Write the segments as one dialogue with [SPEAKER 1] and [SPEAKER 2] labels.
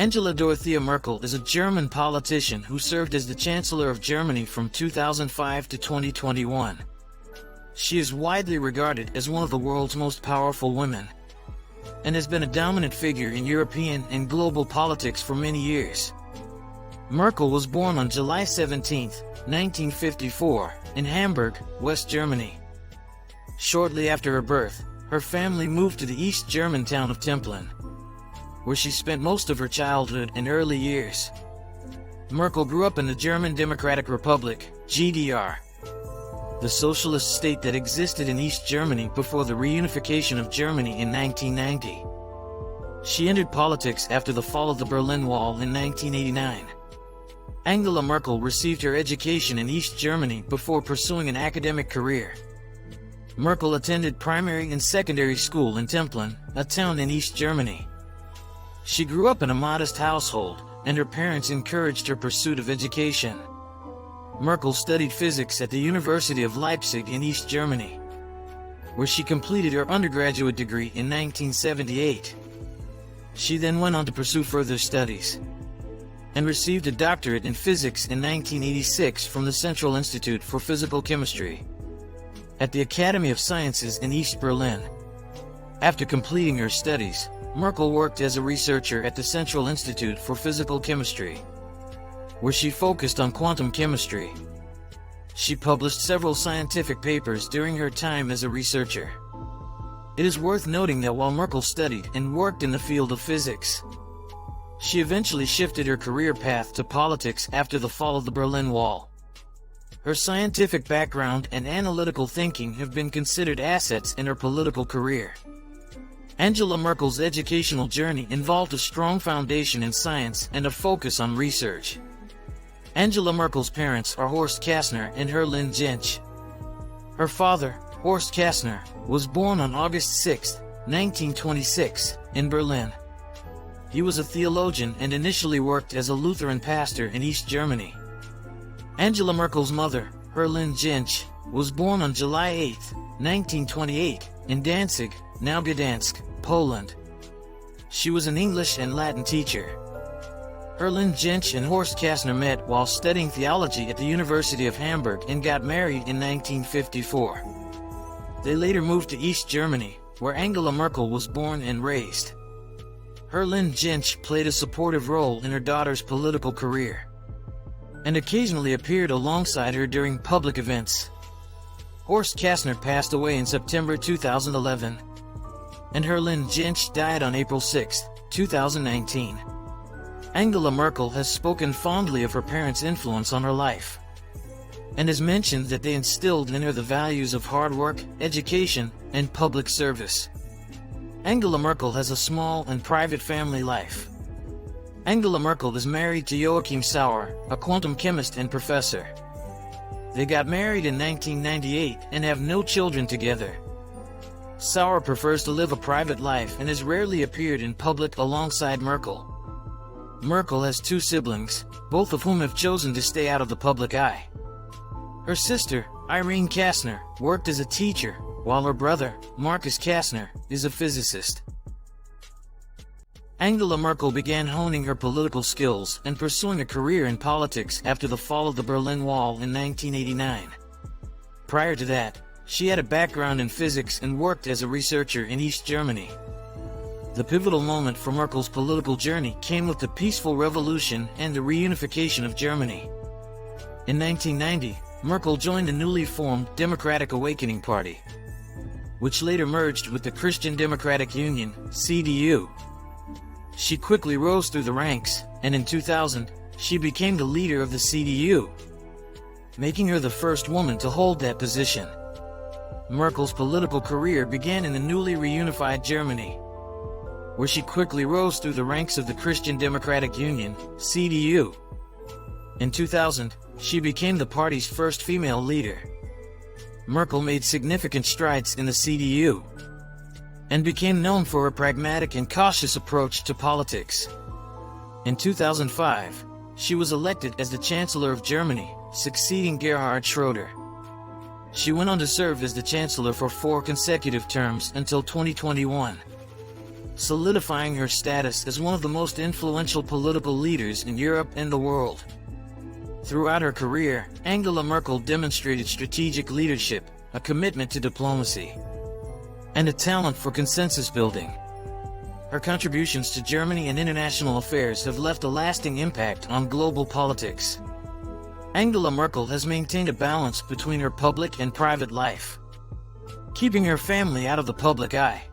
[SPEAKER 1] Angela Dorothea Merkel is a German politician who served as the Chancellor of Germany from 2005 to 2021. She is widely regarded as one of the world's most powerful women, and has been a dominant figure in European and global politics for many years. Merkel was born on July 17, 1954, in Hamburg, West Germany. Shortly after her birth, her family moved to the East German town of Templin, where she spent most of her childhood and early years. Merkel grew up in the German Democratic Republic, GDR, the socialist state that existed in East Germany before the reunification of Germany in 1990. She entered politics after the fall of the Berlin Wall in 1989. Angela Merkel received her education in East Germany before pursuing an academic career. Merkel attended primary and secondary school in Templin, a town in East Germany. She grew up in a modest household, and her parents encouraged her pursuit of education. Merkel studied physics at the University of Leipzig in East Germany, where she completed her undergraduate degree in 1978. She then went on to pursue further studies, and received a doctorate in physics in 1986 from the Central Institute for Physical Chemistry at the Academy of Sciences in East Berlin. After completing her studies, Merkel worked as a researcher at the Central Institute for Physical Chemistry, where she focused on quantum chemistry. She published several scientific papers during her time as a researcher. It is worth noting that while Merkel studied and worked in the field of physics, she eventually shifted her career path to politics after the fall of the Berlin Wall. Her scientific background and analytical thinking have been considered assets in her political career. Angela Merkel's educational journey involved a strong foundation in science and a focus on research. Angela Merkel's parents are Horst Kastner and Herlin Jentsch. Her father, Horst Kastner, was born on August 6, 1926, in Berlin. He was a theologian and initially worked as a Lutheran pastor in East Germany. Angela Merkel's mother, Herlin Jentsch, was born on July 8, 1928, in Danzig, now Gdansk, Poland. She was an English and Latin teacher. Herlin Jentsch and Horst Kastner met while studying theology at the University of Hamburg and got married in 1954. They later moved to East Germany, where Angela Merkel was born and raised. Herlin Jentsch played a supportive role in her daughter's political career, and occasionally appeared alongside her during public events. Horst Kastner passed away in September 2011, and Herlin Jentsch died on April 6, 2019. Angela Merkel has spoken fondly of her parents' influence on her life, and has mentioned that they instilled in her the values of hard work, education, and public service. Angela Merkel has a small and private family life. Angela Merkel is married to Joachim Sauer, a quantum chemist and professor. They got married in 1998 and have no children together. Sauer prefers to live a private life and has rarely appeared in public alongside Merkel. Merkel has two siblings, both of whom have chosen to stay out of the public eye. Her sister, Irene Kastner, worked as a teacher, while her brother, Markus Kastner, is a physicist. Angela Merkel began honing her political skills and pursuing a career in politics after the fall of the Berlin Wall in 1989. Prior to that, she had a background in physics and worked as a researcher in East Germany. The pivotal moment for Merkel's political journey came with the peaceful revolution and the reunification of Germany. In 1990, Merkel joined the newly formed Democratic Awakening Party, which later merged with the Christian Democratic Union, CDU. She quickly rose through the ranks, and in 2000, she became the leader of the CDU, making her the first woman to hold that position. Merkel's political career began in the newly reunified Germany, where she quickly rose through the ranks of the Christian Democratic Union, CDU. In 2000, she became the party's first female leader. Merkel made significant strides in the CDU, and became known for her pragmatic and cautious approach to politics. In 2005, she was elected as the Chancellor of Germany, succeeding Gerhard Schröder. She went on to serve as the Chancellor for 4 consecutive terms until 2021. solidifying her status as one of the most influential political leaders in Europe and the world. Throughout her career, Angela Merkel demonstrated strategic leadership, a commitment to diplomacy, and a talent for consensus building. Her contributions to Germany and international affairs have left a lasting impact on global politics. Angela Merkel has maintained a balance between her public and private life, keeping her family out of the public eye.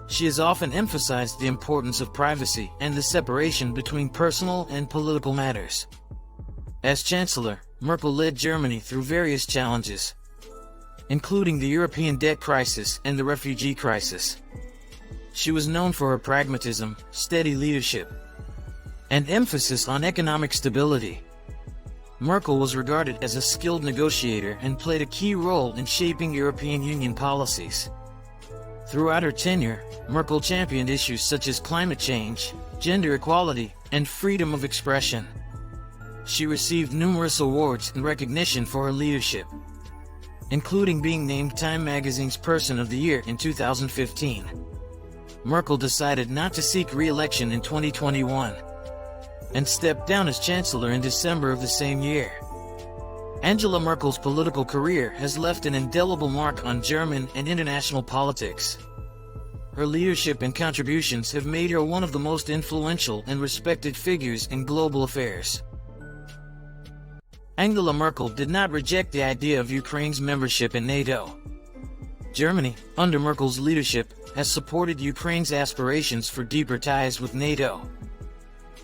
[SPEAKER 1] She has often emphasized the importance of privacy and the separation between personal and political matters. As Chancellor, Merkel led Germany through various challenges, including the European debt crisis and the refugee crisis. She was known for her pragmatism, steady leadership, and emphasis on economic stability. Merkel was regarded as a skilled negotiator and played a key role in shaping European Union policies. Throughout her tenure, Merkel championed issues such as climate change, gender equality, and freedom of expression. She received numerous awards and recognition for her leadership, including being named Time magazine's Person of the Year in 2015. Merkel decided not to seek re-election in 2021 and stepped down as Chancellor in December of the same year. Angela Merkel's political career has left an indelible mark on German and international politics. Her leadership and contributions have made her one of the most influential and respected figures in global affairs. Angela Merkel did not reject the idea of Ukraine's membership in NATO. Germany, under Merkel's leadership, has supported Ukraine's aspirations for deeper ties with NATO,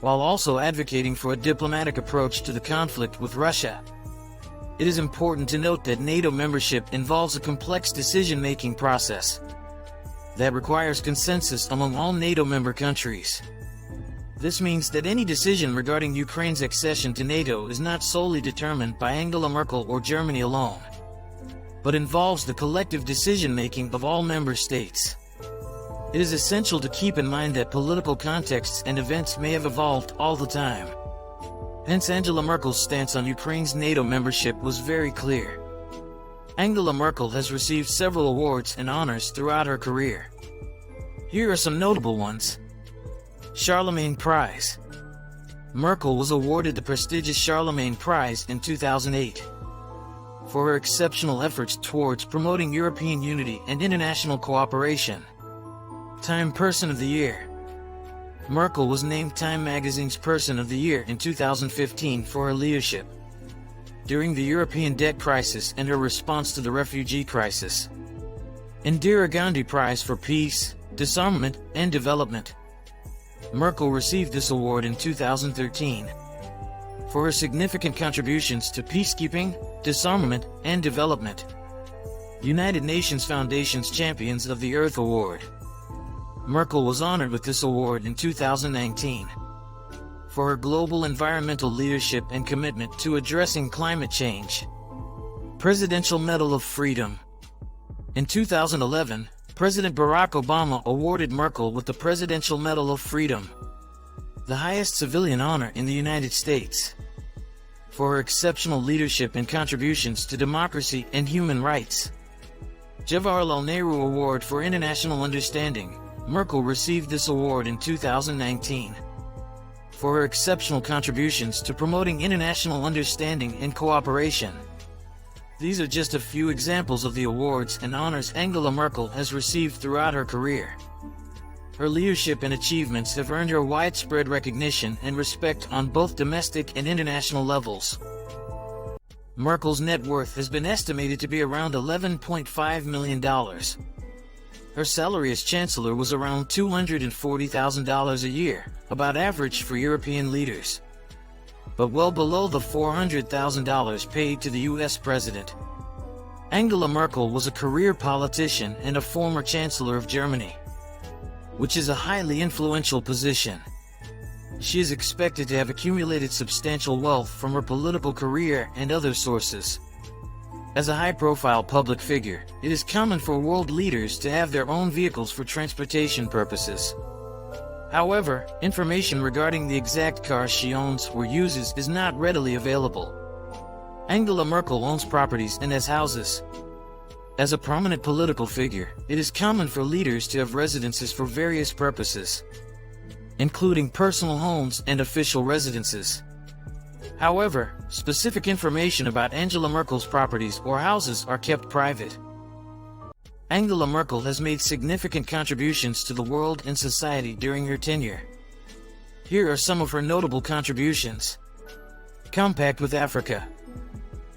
[SPEAKER 1] while also advocating for a diplomatic approach to the conflict with Russia. It is important to note that NATO membership involves a complex decision-making process that requires consensus among all NATO member countries. This means that any decision regarding Ukraine's accession to NATO is not solely determined by Angela Merkel or Germany alone, but involves the collective decision-making of all member states. It is essential to keep in mind that political contexts and events may have evolved all the time. Hence, Angela Merkel's stance on Ukraine's NATO membership was very clear. Angela Merkel has received several awards and honors throughout her career. Here are some notable ones. Charlemagne Prize. Merkel was awarded the prestigious Charlemagne Prize in 2008 for her exceptional efforts towards promoting European unity and international cooperation. Time Person of the Year. Merkel was named Time magazine's Person of the Year in 2015 for her leadership during the European debt crisis and her response to the refugee crisis. Indira Gandhi Prize for Peace, Disarmament, and Development. Merkel received this award in 2013 for her significant contributions to peacekeeping, disarmament, and development. United Nations Foundation's Champions of the Earth Award. Merkel was honored with this award in 2019 for her global environmental leadership and commitment to addressing climate change. Presidential Medal of Freedom. In 2011, President Barack Obama awarded Merkel with the Presidential Medal of Freedom, the highest civilian honor in the United States, for her exceptional leadership and contributions to democracy and human rights. Jawaharlal Nehru Award for International Understanding. Merkel received this award in 2019 for her exceptional contributions to promoting international understanding and cooperation. These are just a few examples of the awards and honors Angela Merkel has received throughout her career. Her leadership and achievements have earned her widespread recognition and respect on both domestic and international levels. Merkel's net worth has been estimated to be around $11.5 million. Her salary as Chancellor was around $240,000 a year, about average for European leaders, but well below the $400,000 paid to the US President. Angela Merkel was a career politician and a former Chancellor of Germany, which is a highly influential position. She is expected to have accumulated substantial wealth from her political career and other sources. As a high-profile public figure, it is common for world leaders to have their own vehicles for transportation purposes. However, information regarding the exact cars she owns or uses is not readily available. Angela Merkel owns properties and has houses, As a prominent political figure, it is common for leaders to have residences for various purposes, including personal homes and official residences. However, specific information about Angela Merkel's properties or houses are kept private. Angela Merkel has made significant contributions to the world and society during her tenure. Here are some of her notable contributions. Compact with Africa.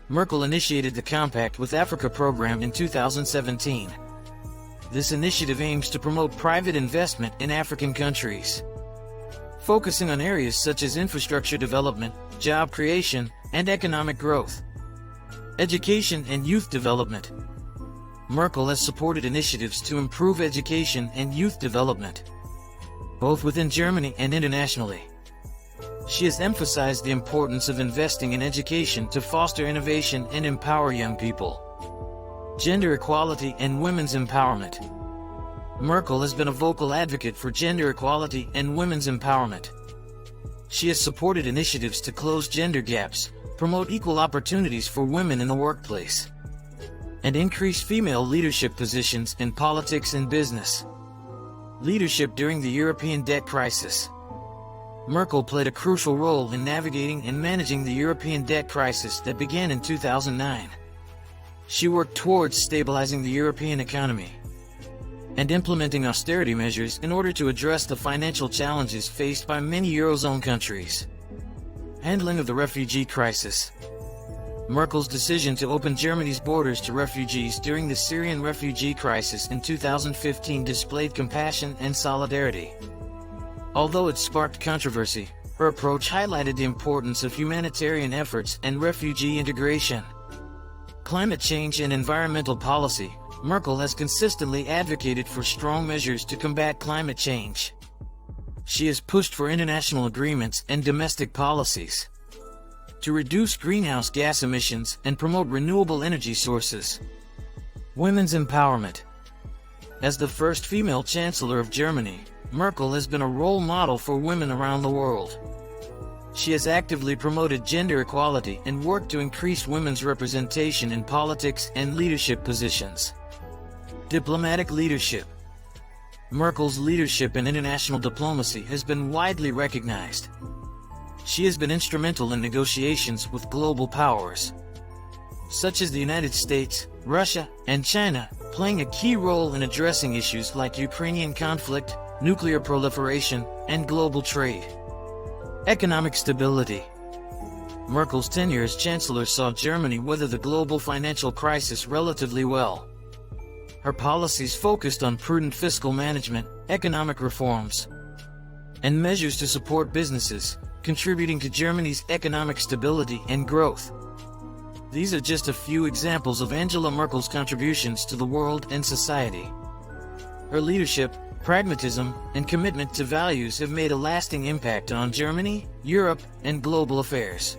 [SPEAKER 1] Merkel initiated the Compact with Africa program in 2017. This initiative aims to promote private investment in African countries, focusing on areas such as infrastructure development, job creation, and economic growth. Education and youth development. Merkel has supported initiatives to improve education and youth development, both within Germany and internationally. She has emphasized the importance of investing in education to foster innovation and empower young people. Gender equality and women's empowerment. Merkel has been a vocal advocate for gender equality and women's empowerment. She has supported initiatives to close gender gaps, promote equal opportunities for women in the workplace, and increase female leadership positions in politics and business. Leadership during the European debt crisis. Merkel played a crucial role in navigating and managing the European debt crisis that began in 2009. She worked towards stabilizing the European economy and implementing austerity measures in order to address the financial challenges faced by many Eurozone countries. Handling of the refugee crisis. Merkel's decision to open Germany's borders to refugees during the Syrian refugee crisis in 2015 displayed compassion and solidarity. Although it sparked controversy, her approach highlighted the importance of humanitarian efforts and refugee integration. Climate change and environmental policy. Merkel has consistently advocated for strong measures to combat climate change. She has pushed for international agreements and domestic policies to reduce greenhouse gas emissions and promote renewable energy sources. Women's empowerment. As the first female Chancellor of Germany, Merkel has been a role model for women around the world. She has actively promoted gender equality and worked to increase women's representation in politics and leadership positions. Diplomatic leadership. Merkel's leadership in international diplomacy has been widely recognized. She has been instrumental in negotiations with global powers, such as the United States, Russia, and China, playing a key role in addressing issues like Ukrainian conflict, nuclear proliferation, and global trade. Economic stability. Merkel's tenure as Chancellor saw Germany weather the global financial crisis relatively well. Her policies focused on prudent fiscal management, economic reforms, and measures to support businesses, contributing to Germany's economic stability and growth. These are just a few examples of Angela Merkel's contributions to the world and society. Her leadership, pragmatism, and commitment to values have made a lasting impact on Germany, Europe, and global affairs.